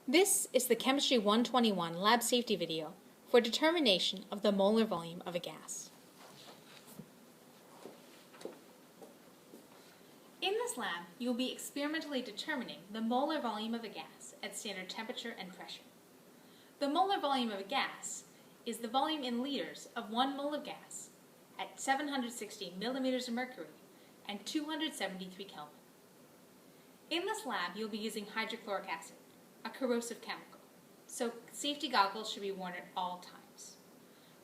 This is the Chemistry 121 lab safety video for determination of the molar volume of a gas. In this lab, you will be experimentally determining the molar volume of a gas at standard temperature and pressure. The molar volume of a gas is the volume in liters of 1 mole of gas at 760 millimeters of mercury and 273 Kelvin. In this lab, you'll be using hydrochloric acid, a corrosive chemical, so safety goggles should be worn at all times.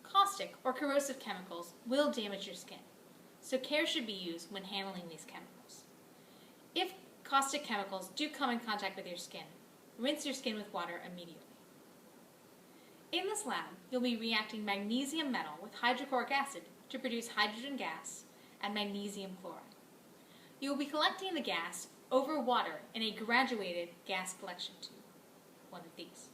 Caustic or corrosive chemicals will damage your skin, so care should be used when handling these chemicals. If caustic chemicals do come in contact with your skin, rinse your skin with water immediately. In this lab, you'll be reacting magnesium metal with hydrochloric acid to produce hydrogen gas and magnesium chloride. You will be collecting the gas over water in a graduated gas collection tube, one of these.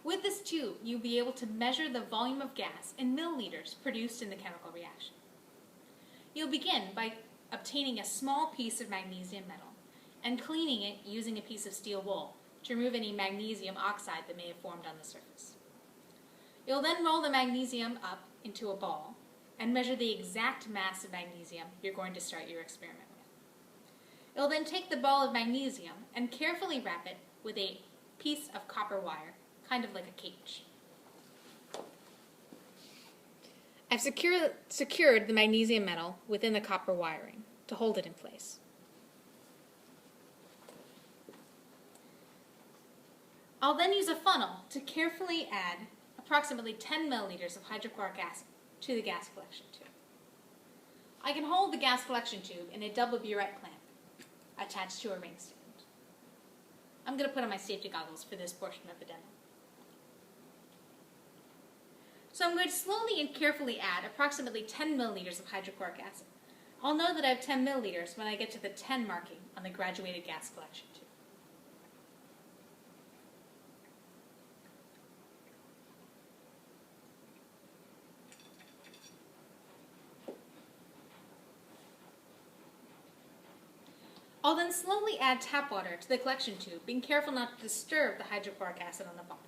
With this tube, you'll be able to measure the volume of gas in milliliters produced in the chemical reaction. You'll begin by obtaining a small piece of magnesium metal and cleaning it using a piece of steel wool to remove any magnesium oxide that may have formed on the surface. You'll then roll the magnesium up into a ball and measure the exact mass of magnesium you're going to start your experiment with. You'll then take the ball of magnesium and carefully wrap it with a piece of copper wire, kind of like a cage. I've secured the magnesium metal within the copper wiring to hold it in place. I'll then use a funnel to carefully add approximately 10 milliliters of hydrochloric acid to the gas collection tube. I can hold the gas collection tube in a double burette clamp attached to a ring stand. I'm going to put on my safety goggles for this portion of the demo. So I'm going to slowly and carefully add approximately 10 milliliters of hydrochloric acid. I'll know that I have 10 milliliters when I get to the 10 marking on the graduated gas collection tube. I'll then slowly add tap water to the collection tube, being careful not to disturb the hydrochloric acid on the bottom.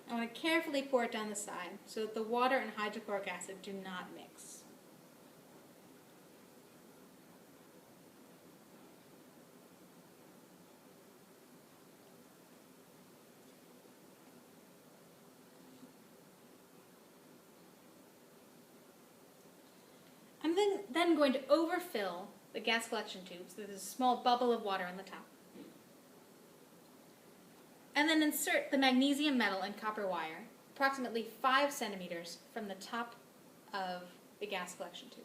I want to carefully pour it down the side so that the water and hydrochloric acid do not mix. I'm then going to overfill the gas collection tube so there's a small bubble of water on the top. And then insert the magnesium metal and copper wire approximately 5 centimeters from the top of the gas collection tube.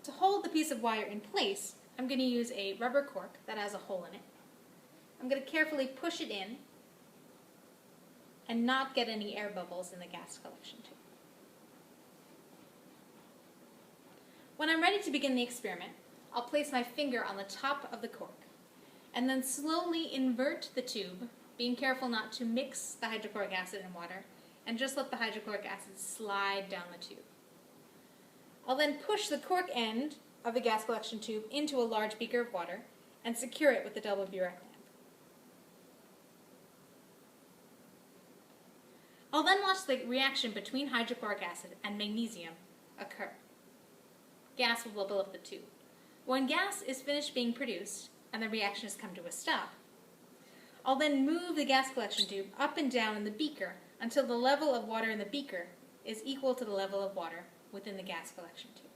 To hold the piece of wire in place, I'm going to use a rubber cork that has a hole in it. I'm going to carefully push it in and not get any air bubbles in the gas collection tube. When I'm ready to begin the experiment, I'll place my finger on the top of the cork and then slowly invert the tube, being careful not to mix the hydrochloric acid and water, and just let the hydrochloric acid slide down the tube. I'll then push the cork end of the gas collection tube into a large beaker of water and secure it with the double burette clamp. I'll then watch the reaction between hydrochloric acid and magnesium occur. Gas will bubble up the tube. When gas is finished being produced and the reaction has come to a stop, I'll then move the gas collection tube up and down in the beaker until the level of water in the beaker is equal to the level of water within the gas collection tube.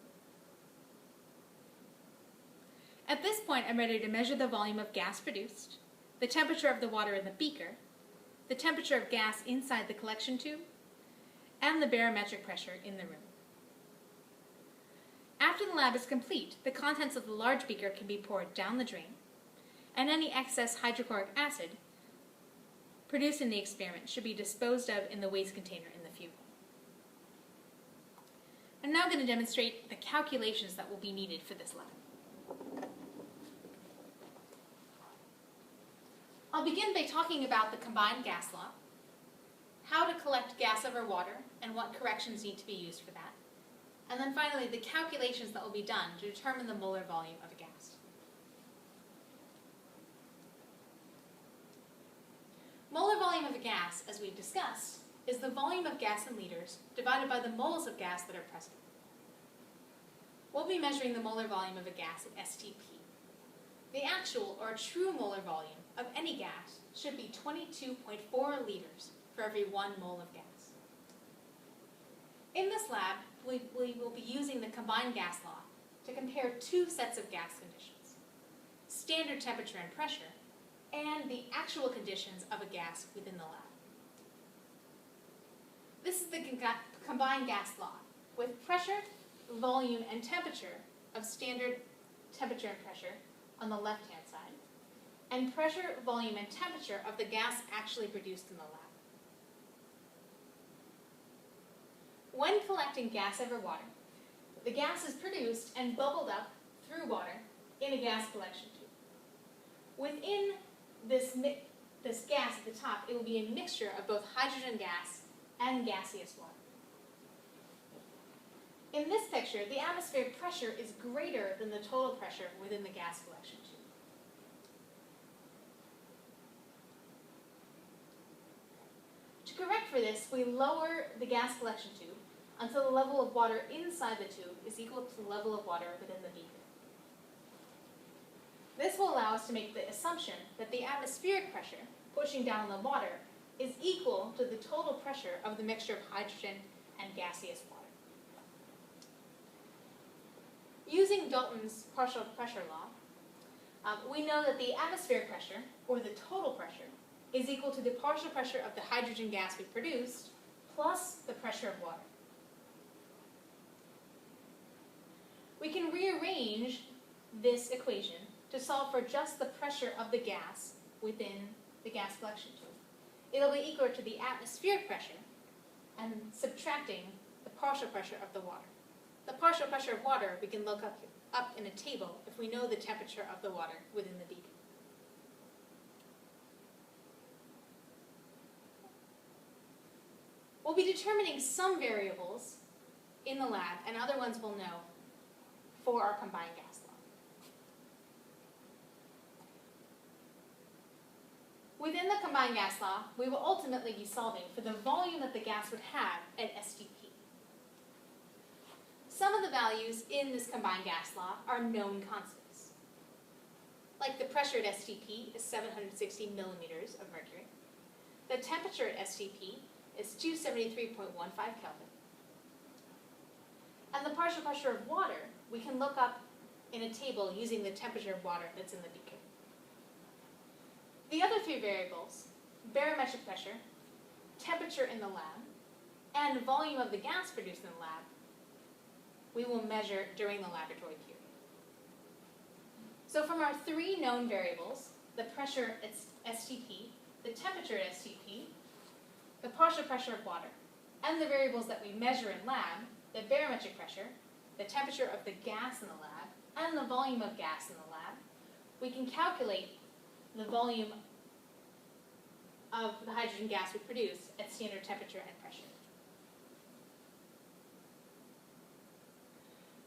At this point, I'm ready to measure the volume of gas produced, the temperature of the water in the beaker, the temperature of gas inside the collection tube, and the barometric pressure in the room. After the lab is complete, the contents of the large beaker can be poured down the drain, and any excess hydrochloric acid produced in the experiment should be disposed of in the waste container in the fuel. I'm now going to demonstrate the calculations that will be needed for this lab. I'll begin by talking about the combined gas law, how to collect gas over water, and what corrections need to be used for that. And then finally, the calculations that will be done to determine the molar volume of a gas. gas, as we've discussed, is the volume of gas in liters divided by the moles of gas that are present. We'll be measuring the molar volume of a gas at STP. The actual or true molar volume of any gas should be 22.4 liters for every 1 mole of gas. In this lab, we will be using the combined gas law to compare two sets of gas conditions: standard temperature and pressure, and the actual conditions of a gas within the lab. This is the combined gas law, with pressure, volume, and temperature of standard temperature and pressure on the left-hand side, and pressure, volume, and temperature of the gas actually produced in the lab. When collecting gas over water, the gas is produced and bubbled up through water in a gas collection tube. Within this gas at the top, it will be a mixture of both hydrogen gas and gaseous water. In this picture, the atmospheric pressure is greater than the total pressure within the gas collection tube. To correct for this, we lower the gas collection tube until the level of water inside the tube is equal to the level of water within the beaker. This will allow us to make the assumption that the atmospheric pressure pushing down the water is equal to the total pressure of the mixture of hydrogen and gaseous water. Using Dalton's partial pressure law, we know that the atmospheric pressure, or the total pressure, is equal to the partial pressure of the hydrogen gas we produced plus the pressure of water. We can rearrange this equation to solve for just the pressure of the gas within the gas collection tube. It'll be equal to the atmospheric pressure and subtracting the partial pressure of the water. The partial pressure of water we can look up in a table if we know the temperature of the water within the beaker. We'll be determining some variables in the lab, and other ones we'll know for our combined gas law. Within the combined gas law, we will ultimately be solving for the volume that the gas would have at STP. Some of the values in this combined gas law are known constants. Like the pressure at STP is 760 millimeters of mercury. The temperature at STP is 273.15 Kelvin. And the partial pressure of water we can look up in a table using the temperature of water that's in the beaker. The other three variables, barometric pressure, temperature in the lab, and volume of the gas produced in the lab, we will measure during the laboratory period. So from our three known variables, the pressure at STP, the temperature at STP, the partial pressure of water, and the variables that we measure in lab, the barometric pressure, the temperature of the gas in the lab, and the volume of gas in the lab, we can calculate the volume of the hydrogen gas we produce at standard temperature and pressure.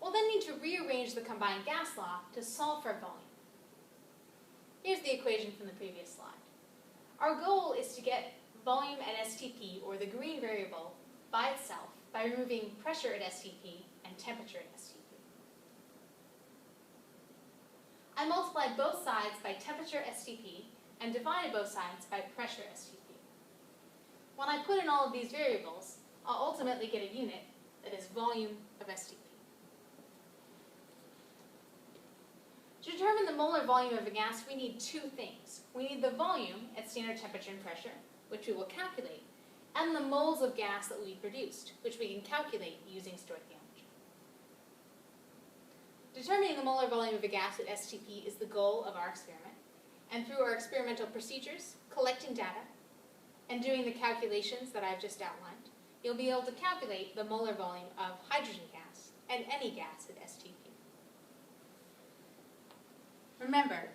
We'll then need to rearrange the combined gas law to solve for volume. Here's the equation from the previous slide. Our goal is to get volume at STP, or the green variable, by itself by removing pressure at STP and temperature at STP. I multiplied both sides by temperature STP and divided both sides by pressure STP. When I put in all of these variables, I'll ultimately get a unit that is volume of STP. To determine the molar volume of a gas, we need two things. We need the volume at standard temperature and pressure, which we will calculate, and the moles of gas that we produced, which we can calculate using stoichiometry. Determining the molar volume of a gas at STP is the goal of our experiment, and through our experimental procedures, collecting data, and doing the calculations that I've just outlined, you'll be able to calculate the molar volume of hydrogen gas and any gas at STP. Remember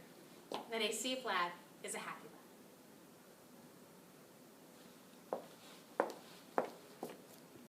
that a safe lab is a happy